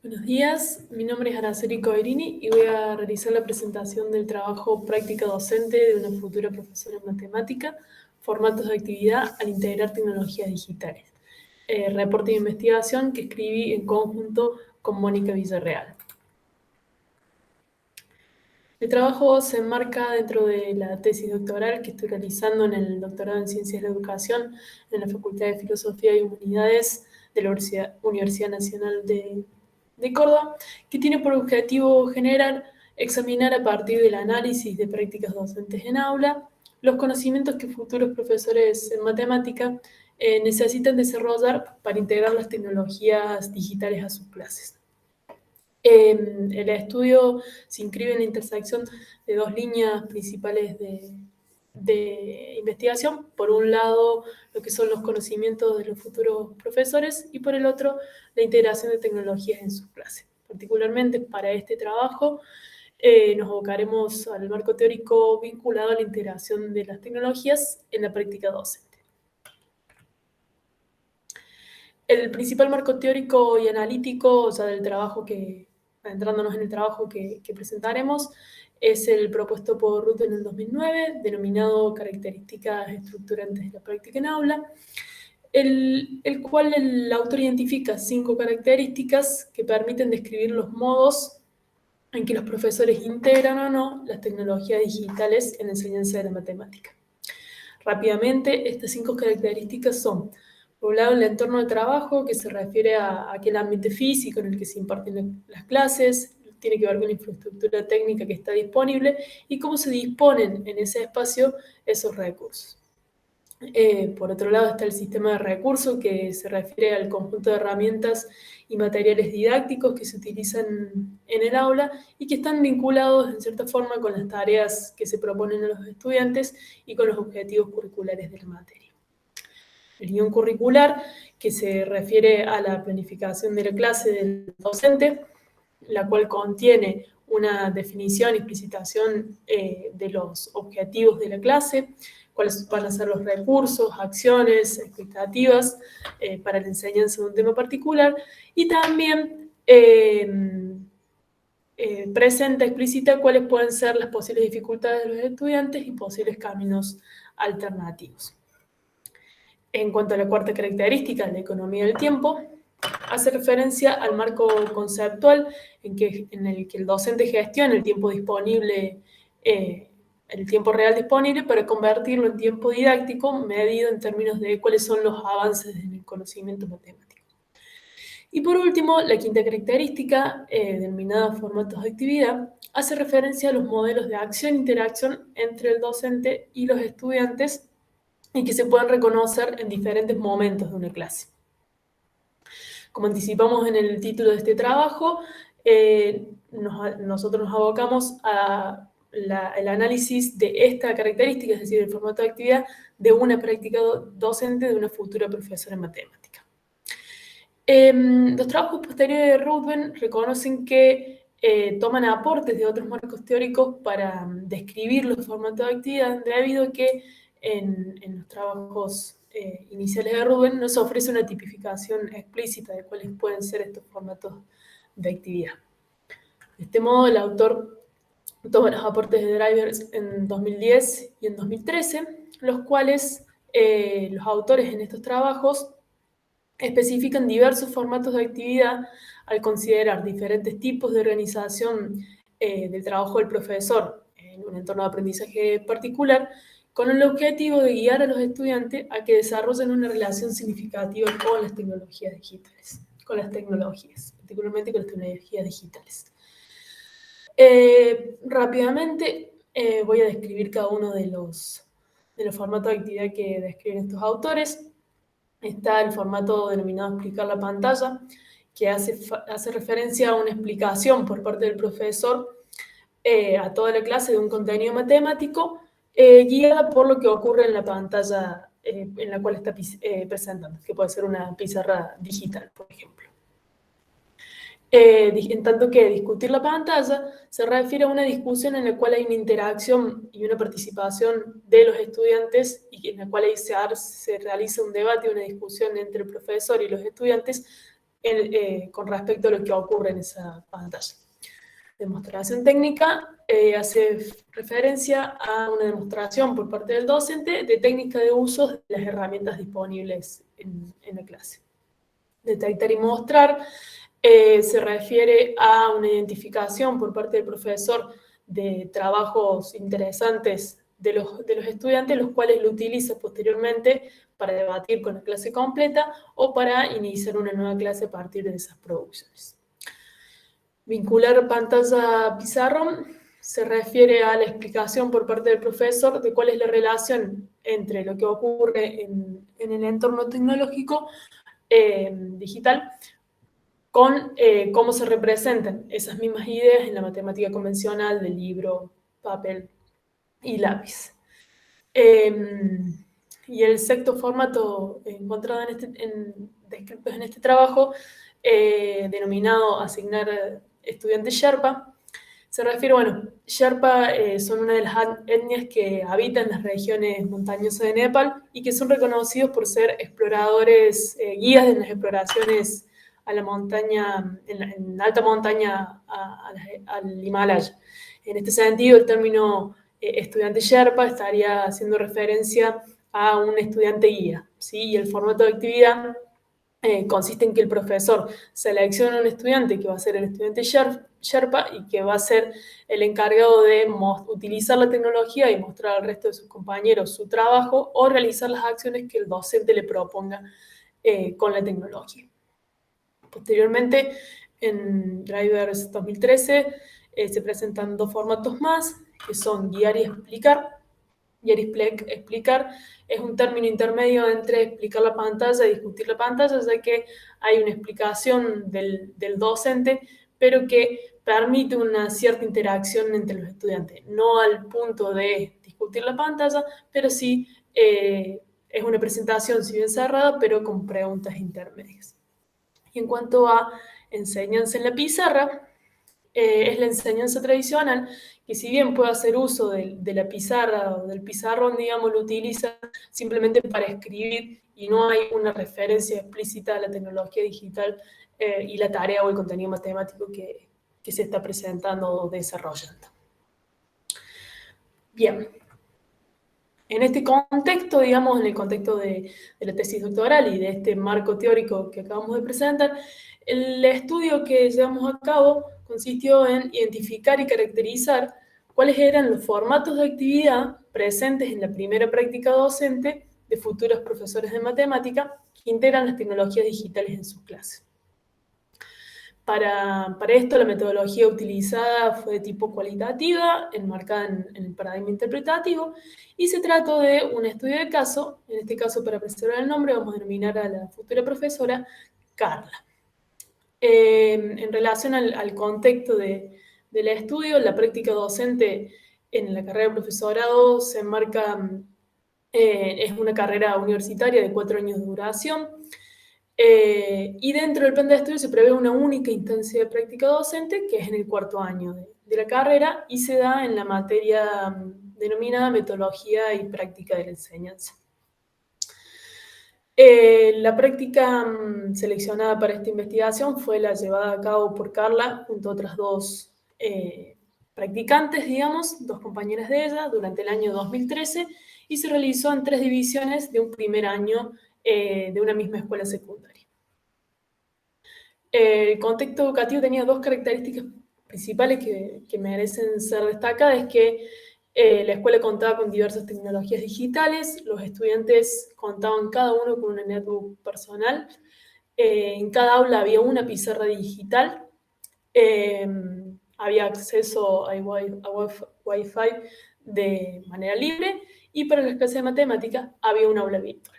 Buenos días, mi nombre es Araceli Coerini y voy a realizar la presentación del trabajo Práctica Docente de una futura profesora en Matemática, formatos de actividad al integrar tecnologías digitales. Reporte de investigación que escribí en conjunto con Mónica Villarreal. El trabajo se enmarca dentro de la tesis doctoral que estoy realizando en el doctorado en Ciencias de la Educación en la Facultad de Filosofía y Humanidades de la Universidad Nacional de Córdoba, que tiene por objetivo generar, examinar a partir del análisis de prácticas docentes en aula, los conocimientos que futuros profesores en matemática necesitan desarrollar para integrar las tecnologías digitales a sus clases. El estudio se inscribe en la intersección de dos líneas principales de investigación. Por un lado, lo que son los conocimientos de los futuros profesores y por el otro, la integración de tecnologías en sus clases. Particularmente para este trabajo, nos abocaremos al marco teórico vinculado a la integración de las tecnologías en la práctica docente. El principal marco teórico y analítico, o sea, del trabajo entrándonos en el trabajo que presentaremos, es el propuesto por Ruth en el 2009, denominado Características Estructurantes de la Práctica en Aula, el cual el autor identifica 5 características que permiten describir los modos en que los profesores integran o no las tecnologías digitales en la enseñanza de la matemática. Rápidamente, estas 5 características son: por un lado, el entorno de trabajo, que se refiere a aquel ambiente físico en el que se imparten las clases, tiene que ver con la infraestructura técnica que está disponible y cómo se disponen en ese espacio esos recursos. Por otro lado está el sistema de recursos, que se refiere al conjunto de herramientas y materiales didácticos que se utilizan en el aula y que están vinculados en cierta forma con las tareas que se proponen a los estudiantes y con los objetivos curriculares de la materia. El guión curricular, que se refiere a la planificación de la clase del docente, la cual contiene una definición y explicitación de los objetivos de la clase, cuáles van a ser los recursos, acciones, expectativas para la enseñanza de un tema particular, y también presenta, explicita cuáles pueden ser las posibles dificultades de los estudiantes y posibles caminos alternativos. En cuanto a la cuarta característica, la economía del tiempo, hace referencia al marco conceptual en el que el docente gestiona el tiempo disponible, el tiempo real disponible, para convertirlo en tiempo didáctico medido en términos de cuáles son los avances en el conocimiento matemático. Y por último, la quinta característica, denominada formatos de actividad, hace referencia a los modelos de acción-interacción entre el docente y los estudiantes y que se pueden reconocer en diferentes momentos de una clase. Como anticipamos en el título de este trabajo, nosotros nos abocamos al análisis de esta característica, es decir, el formato de actividad de una práctica docente de una futura profesora en matemática. Los trabajos posteriores de Ruthven reconocen que toman aportes de otros marcos teóricos para describir los formatos de actividad, debido a que en los trabajos iniciales de Ruthven nos ofrece una tipificación explícita de cuáles pueden ser estos formatos de actividad. De este modo, el autor toma los aportes de Drivers en 2010 y en 2013, los cuales los autores en estos trabajos especifican diversos formatos de actividad al considerar diferentes tipos de organización del trabajo del profesor en un entorno de aprendizaje particular, con el objetivo de guiar a los estudiantes a que desarrollen una relación significativa con las tecnologías digitales, particularmente con las tecnologías digitales. Rápidamente voy a describir cada uno de los formatos de actividad que describen estos autores. Está el formato denominado explicar la pantalla, que hace referencia a una explicación por parte del profesor a toda la clase de un contenido matemático, guiada por lo que ocurre en la pantalla en la cual está presentando, que puede ser una pizarra digital, por ejemplo. En tanto que discutir la pantalla se refiere a una discusión en la cual hay una interacción y una participación de los estudiantes y en la cual se realiza un debate, una discusión entre el profesor y los estudiantes con respecto a lo que ocurre en esa pantalla. Demostración técnica hace referencia a una demostración por parte del docente de técnica de uso de las herramientas disponibles en la clase. Detectar y mostrar se refiere a una identificación por parte del profesor de trabajos interesantes de los estudiantes, los cuales lo utiliza posteriormente para debatir con la clase completa o para iniciar una nueva clase a partir de esas producciones. Vincular pantalla-pizarrón se refiere a la explicación por parte del profesor de cuál es la relación entre lo que ocurre en el entorno tecnológico digital con cómo se representan esas mismas ideas en la matemática convencional de libro, papel y lápiz. Y el sexto formato encontrado descritos en este trabajo, denominado asignar estudiantes Sherpa, se refiere, bueno, Sherpa son una de las etnias que habitan las regiones montañosas de Nepal y que son reconocidos por ser exploradores, guías de las exploraciones a la montaña, en alta montaña al Himalaya. En este sentido, el término estudiante Sherpa estaría haciendo referencia a un estudiante guía, ¿sí? Y el formato de actividad consiste en que el profesor selecciona a un estudiante que va a ser el estudiante Sherpa y que va a ser el encargado de utilizar la tecnología y mostrar al resto de sus compañeros su trabajo o realizar las acciones que el docente le proponga con la tecnología. Posteriormente, en Drivers 2013, se presentan dos formatos más, que son guiar y explicar. Guiar y explicar es un término intermedio entre explicar la pantalla y discutir la pantalla, ya que hay una explicación del docente, pero que permite una cierta interacción entre los estudiantes. No al punto de discutir la pantalla, pero sí es una presentación, si bien cerrada, pero con preguntas intermedias. Y en cuanto a enseñanza en la pizarra, es la enseñanza tradicional, que si bien puede hacer uso de la pizarra o del pizarrón, digamos, lo utiliza simplemente para escribir y no hay una referencia explícita a la tecnología digital y la tarea o el contenido matemático que se está presentando o desarrollando. Bien. En este contexto, digamos, en el contexto de la tesis doctoral y de este marco teórico que acabamos de presentar, el estudio que llevamos a cabo consistió en identificar y caracterizar cuáles eran los formatos de actividad presentes en la primera práctica docente de futuros profesores de matemática que integran las tecnologías digitales en sus clases. Para esto, la metodología utilizada fue de tipo cualitativa, enmarcada en el paradigma interpretativo, y se trató de un estudio de caso. En este caso, para preservar el nombre, vamos a denominar a la futura profesora Carla. En relación al contexto del estudio, la práctica docente en la carrera de profesorado se enmarca, es una carrera universitaria de 4 años de duración, y dentro del plan de estudio se prevé una única instancia de práctica docente, que es en el 4.º año de la carrera, y se da en la materia denominada Metodología y Práctica de la Enseñanza. La práctica seleccionada para esta investigación fue la llevada a cabo por Carla junto a otras dos practicantes, digamos, dos compañeras de ella, durante el año 2013, y se realizó en 3 divisiones de un primer año de una misma escuela secundaria. El contexto educativo tenía 2 características principales que merecen ser destacadas, es que la escuela contaba con diversas tecnologías digitales, los estudiantes contaban cada uno con una netbook personal, en cada aula había una pizarra digital, había acceso a Wi-Fi de manera libre, y para las clases de matemática había un aula virtual.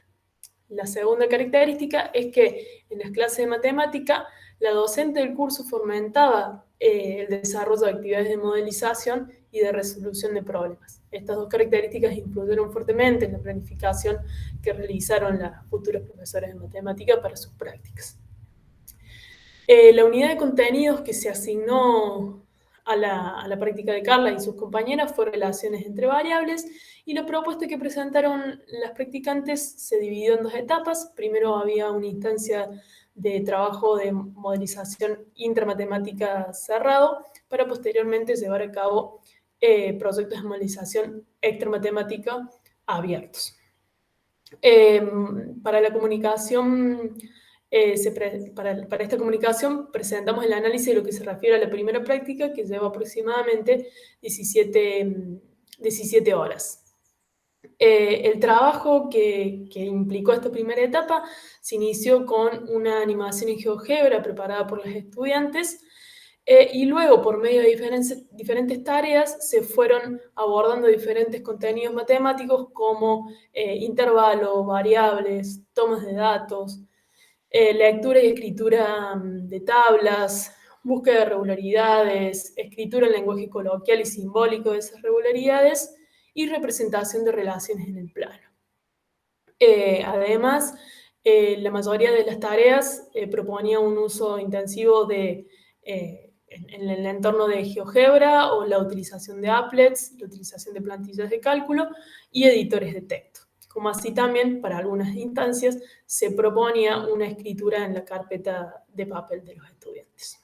La segunda característica es que en las clases de matemática la docente del curso fomentaba el desarrollo de actividades de modelización y de resolución de problemas. Estas 2 características influyeron fuertemente en la planificación que realizaron las futuras profesoras de matemática para sus prácticas. La unidad de contenidos que se asignó a la práctica de Carla y sus compañeras fue relaciones entre variables, y la propuesta que presentaron las practicantes se dividió en 2 etapas. Primero había una instancia de trabajo de modelización intermatemática cerrado para posteriormente llevar a cabo proyectos de modelización extramatemática abiertos. Para la comunicación, para esta comunicación presentamos el análisis de lo que se refiere a la primera práctica, que lleva aproximadamente 17 horas. El trabajo que implicó esta primera etapa se inició con una animación en GeoGebra preparada por los estudiantes, y luego, por medio de diferentes tareas, se fueron abordando diferentes contenidos matemáticos como intervalos, variables, tomas de datos, lectura y escritura de tablas, búsqueda de regularidades, escritura en lenguaje coloquial y simbólico de esas regularidades y representación de relaciones en el plano. Además, la mayoría de las tareas proponía un uso intensivo en el entorno de GeoGebra o la utilización de applets, la utilización de plantillas de cálculo y editores de texto. Como así también, para algunas instancias, se proponía una escritura en la carpeta de papel de los estudiantes.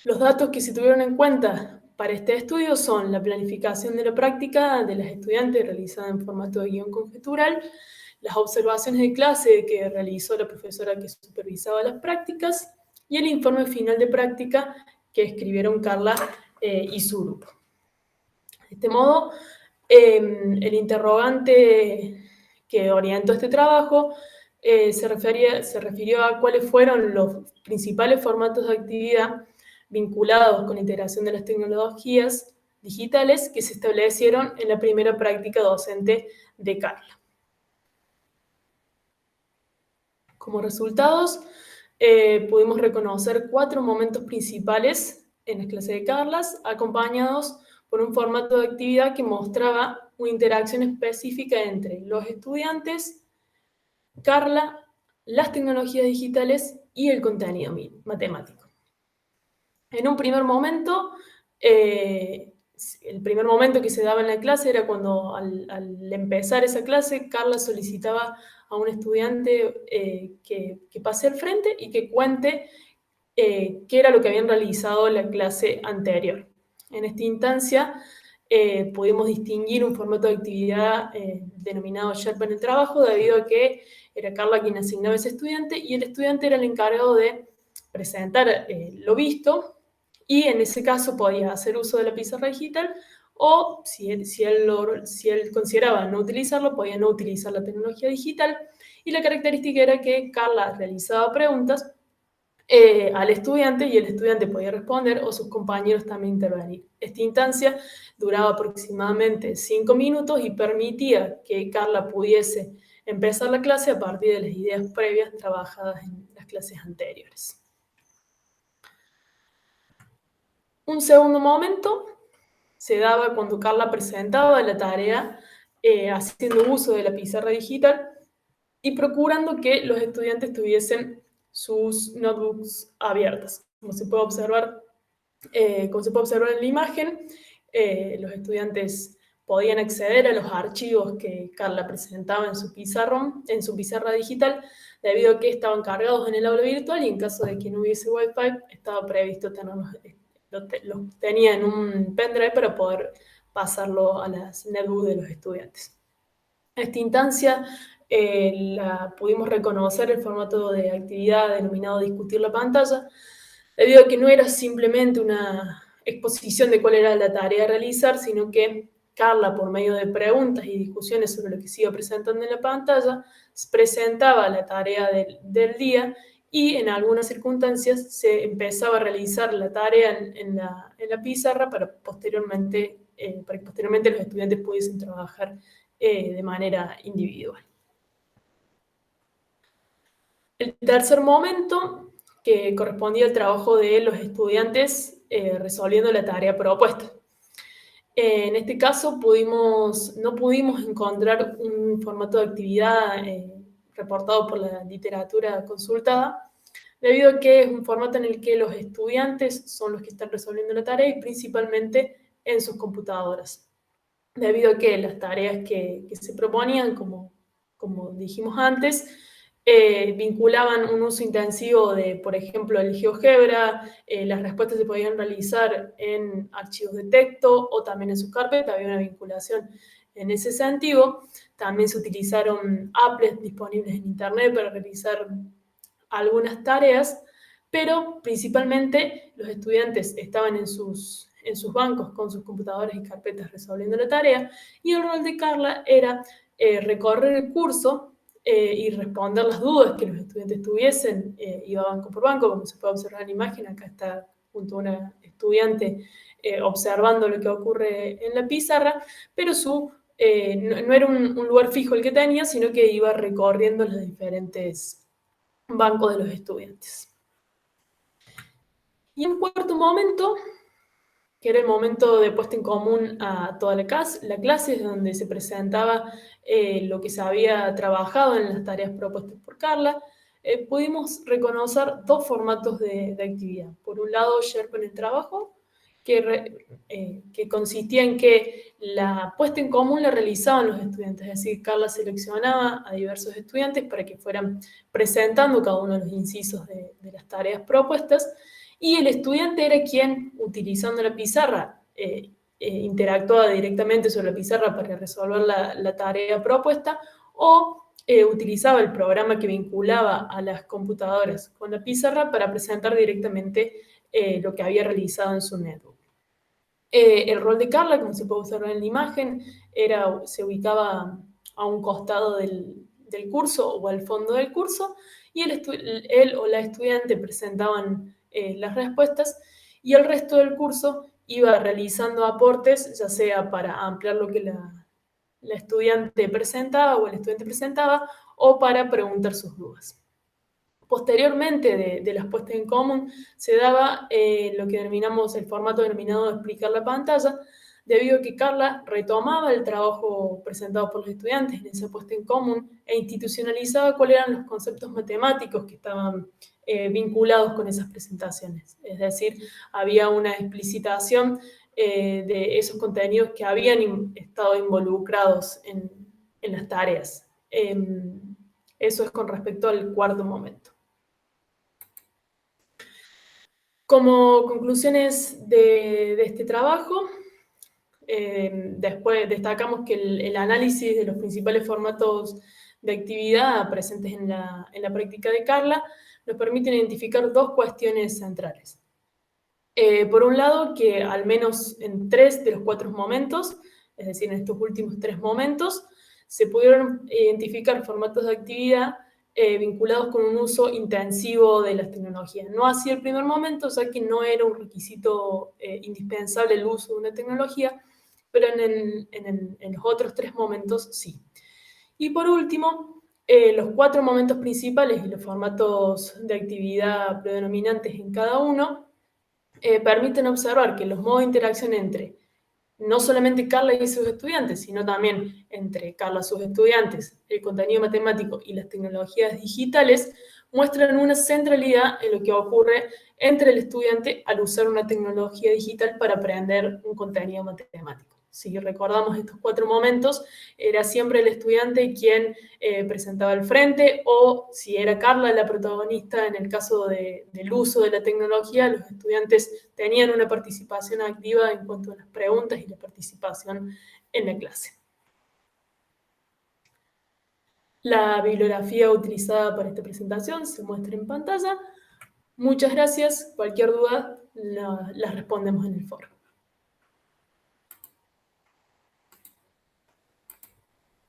Los datos que se tuvieron en cuenta para este estudio son la planificación de la práctica de las estudiantes realizada en formato de guión conjetural, las observaciones de clase que realizó la profesora que supervisaba las prácticas y el informe final de práctica que escribieron Carla y su grupo. De este modo, el interrogante que orientó este trabajo se refirió a cuáles fueron los principales formatos de actividad vinculados con la integración de las tecnologías digitales que se establecieron en la primera práctica docente de Carla. Como resultados, pudimos reconocer 4 momentos principales en las clases de Carla, acompañados por un formato de actividad que mostraba una interacción específica entre los estudiantes, Carla, las tecnologías digitales y el contenido matemático. En un primer momento, el primer momento que se daba en la clase era cuando al empezar esa clase, Carla solicitaba a un estudiante que pase al frente y que cuente qué era lo que habían realizado en la clase anterior. En esta instancia pudimos distinguir un formato de actividad denominado Sherpa en el trabajo, debido a que era Carla quien asignaba a ese estudiante y el estudiante era el encargado de presentar lo visto, y en ese caso podía hacer uso de la pizarra digital, o si él consideraba no utilizarlo, podía no utilizar la tecnología digital, y la característica era que Carla realizaba preguntas al estudiante y el estudiante podía responder o sus compañeros también intervenir. Esta instancia duraba aproximadamente 5 minutos y permitía que Carla pudiese empezar la clase a partir de las ideas previas trabajadas en las clases anteriores. Un segundo momento se daba cuando Carla presentaba la tarea haciendo uso de la pizarra digital y procurando que los estudiantes tuviesen sus notebooks abiertas. Como se puede observar en la imagen, los estudiantes podían acceder a los archivos que Carla presentaba en su pizarra digital, debido a que estaban cargados en el aula virtual y en caso de que no hubiese Wi-Fi, estaba previsto tenerlos, los tenía en un pendrive para poder pasarlo a las netbooks de los estudiantes. En esta instancia pudimos reconocer el formato de actividad denominado discutir la pantalla, debido a que no era simplemente una exposición de cuál era la tarea a realizar, sino que Carla, por medio de preguntas y discusiones sobre lo que se iba presentando en la pantalla, presentaba la tarea del día y en algunas circunstancias se empezaba a realizar la tarea en la pizarra para que posteriormente los estudiantes pudiesen trabajar de manera individual. El tercer momento, que correspondía al trabajo de los estudiantes resolviendo la tarea propuesta. En este caso no pudimos encontrar un formato de actividad reportado por la literatura consultada, debido a que es un formato en el que los estudiantes son los que están resolviendo la tarea y principalmente en sus computadoras, debido a que las tareas que se proponían, como dijimos antes, vinculaban un uso intensivo de, por ejemplo, el GeoGebra, las respuestas se podían realizar en archivos de texto o también en su carpeta, había una vinculación en ese sentido. También se utilizaron applets disponibles en Internet para realizar algunas tareas, pero principalmente los estudiantes estaban en sus bancos con sus computadoras y carpetas resolviendo la tarea, y el rol de Carla era recorrer el curso y responder las dudas que los estudiantes tuviesen. Iba banco por banco, como se puede observar en la imagen, acá está junto a una estudiante observando lo que ocurre en la pizarra, pero no era un lugar fijo el que tenía, sino que iba recorriendo los diferentes bancos de los estudiantes. Y en cuarto momento, que era el momento de puesta en común a toda la clase, donde se presentaba lo que se había trabajado en las tareas propuestas por Carla, pudimos reconocer dos formatos de actividad. Por un lado, Sherpa en el trabajo, que consistía en que la puesta en común la realizaban los estudiantes, es decir, Carla seleccionaba a diversos estudiantes para que fueran presentando cada uno de los incisos de las tareas propuestas, y el estudiante era quien, utilizando la pizarra, interactuaba directamente sobre la pizarra para resolver la tarea propuesta, o utilizaba el programa que vinculaba a las computadoras con la pizarra para presentar directamente lo que había realizado en su netbook. El rol de Carla, como se puede observar en la imagen, se ubicaba a un costado del curso o al fondo del curso, y él o la estudiante presentaban las respuestas, y el resto del curso iba realizando aportes, ya sea para ampliar lo que la estudiante presentaba o el estudiante presentaba, o para preguntar sus dudas. Posteriormente de las puestas en común, se daba lo que denominamos el formato denominado de explicar la pantalla, debido a que Carla retomaba el trabajo presentado por los estudiantes en esa puesta en común e institucionalizaba cuáles eran los conceptos matemáticos que estaban vinculados con esas presentaciones. Es decir, había una explicitación de esos contenidos que habían estado involucrados en las tareas. Eso es con respecto al cuarto momento. Como conclusiones de este trabajo, después destacamos que el análisis de los principales formatos de actividad presentes en la práctica de Carla nos permiten identificar dos cuestiones centrales. Por un lado, que al menos en 3 de los 4 momentos, es decir, en estos últimos 3 momentos, se pudieron identificar formatos de actividad vinculados con un uso intensivo de las tecnologías. No así el primer momento, ya que no era un requisito indispensable el uso de una tecnología, pero en los otros 3 momentos sí. Y por último, los 4 momentos principales y los formatos de actividad predominantes en cada uno permiten observar que los modos de interacción entre no solamente Carla y sus estudiantes, sino también entre Carla y sus estudiantes, el contenido matemático y las tecnologías digitales, muestran una centralidad en lo que ocurre entre el estudiante al usar una tecnología digital para aprender un contenido matemático. Si recordamos estos 4 momentos, era siempre el estudiante quien presentaba el frente, o si era Carla la protagonista en el caso del uso de la tecnología, los estudiantes tenían una participación activa en cuanto a las preguntas y la participación en la clase. La bibliografía utilizada para esta presentación se muestra en pantalla. Muchas gracias. Cualquier duda la respondemos en el foro.